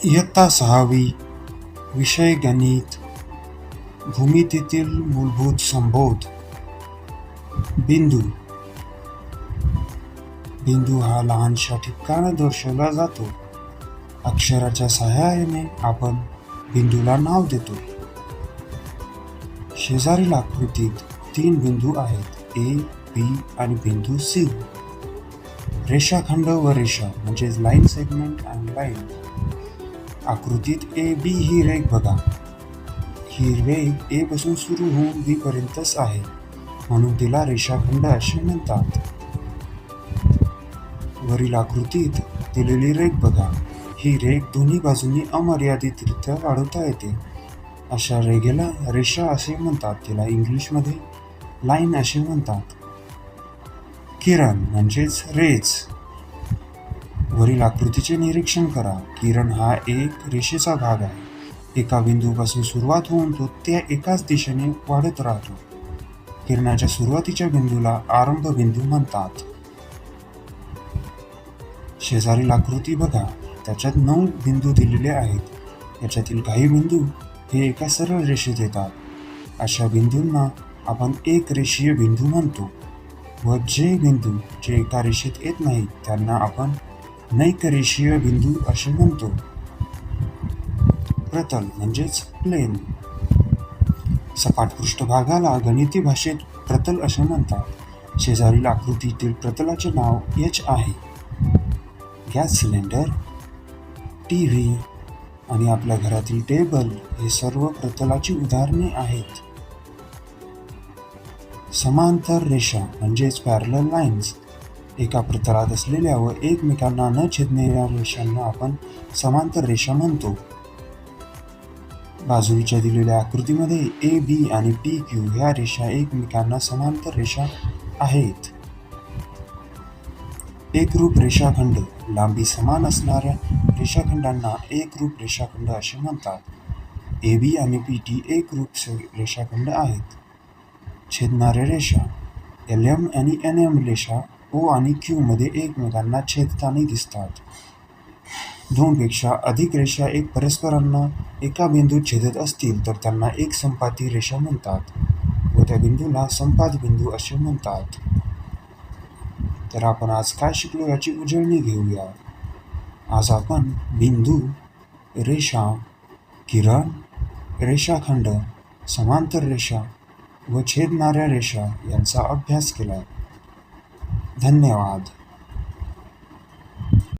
इयत्ता 6वी, विषय गणित, भूमितीतील मूलभूत संबोध. बिंदू. बिंदू हा लहानशा ठिपकाने दर्शवला जातो. अक्षराच्या सहाय्याने आपण बिंदूला नाव देतो. शेजारील आकृतीत 3 बिंदू आहेत, ए, बी आणि बिंदू सी. रेषाखंड व रेषा म्हणजेच लाईन सेगमेंट अँड लाईन. आकृतीत ए बी ही रेघ बघा. ही रेघ ए पासून सुरू होऊन बी पर्यंतच आहे, म्हणून तिला रेषाखंड असे म्हणतात. वरील आकृतीत दिलेली रेघ बघा. ही रेघ दोन्ही बाजूंनी अमर्यादितरित्या वाढवता येते. अशा रेघेला रेषा असे म्हणतात. तिला इंग्लिशमध्ये लाईन असे म्हणतात. किरण म्हणजेच रेज. वरील आकृतीचे निरीक्षण करा. किरण हा एक रेषेचा भाग आहे. एका बिंदूपासून सुरुवात होऊन तो त्या एकाच दिशेने वाढत राहतो. किरणाच्या सुरुवातीच्या बिंदूला आरंभ बिंदू म्हणतात. शेजारील आकृती बघा. त्याच्यात 9 बिंदू दिलेले आहेत. याच्यातील काही बिंदू हे एका सरळ रेषेत येतात. अशा बिंदूंना आपण एक रेषीय बिंदू म्हणतो व जे बिंदू जे एका रेषेत येत नाहीत त्यांना आपण नैकरेषीय बिंदू असे म्हणतो. प्रतल म्हणजेच प्लेन. सपाट पृष्ठभागाला गणिती भाषेत प्रतल असे म्हणतात. शेजारील आकृतीतील प्रतलाचे नाव एच आहे. गॅस सिलेंडर, टीव्ही आणि आपल्या घरातील टेबल हे सर्व प्रतलाची उदाहरणे आहेत. समांतर रेषा म्हणजेच पॅरलल लाईन्स. एका प्रतलात असलेल्या व एकमेकांना न छेदणाऱ्या रेषांना आपण समांतर रेषा म्हणतो. बाजूच्या दिलेल्या आकृतीमध्ये ए, बी आणि पी, क्यू ह्या रेषा एकमेकांना समांतर रेषा आहेत. एकरूप रेषाखंड. लांबी समान असणाऱ्या रेषाखंडांना एकरूप रेषाखंड असे म्हणतात. ए बी आणि पी टी एकरूप रेषाखंड आहेत. छेदणाऱ्या रेषा. एल एम आणि एन एम रेषा ओ आणि क्यू मध्ये एकमेकांना छेदताना दिसतात. 2 पेक्षा अधिक रेषा एक परस्परांना एका बिंदूत छेदत असतील तर त्यांना एक संपाती रेषा म्हणतात व त्या बिंदूला संपात बिंदू असे म्हणतात. तर आपण आज काय शिकलो याची उजळणी घेऊया. आज आपण बिंदू, रेषा, किरण, रेषाखंड, समांतर रेषा व छेदणाऱ्या रेषा यांचा अभ्यास केला. धन्यवाद.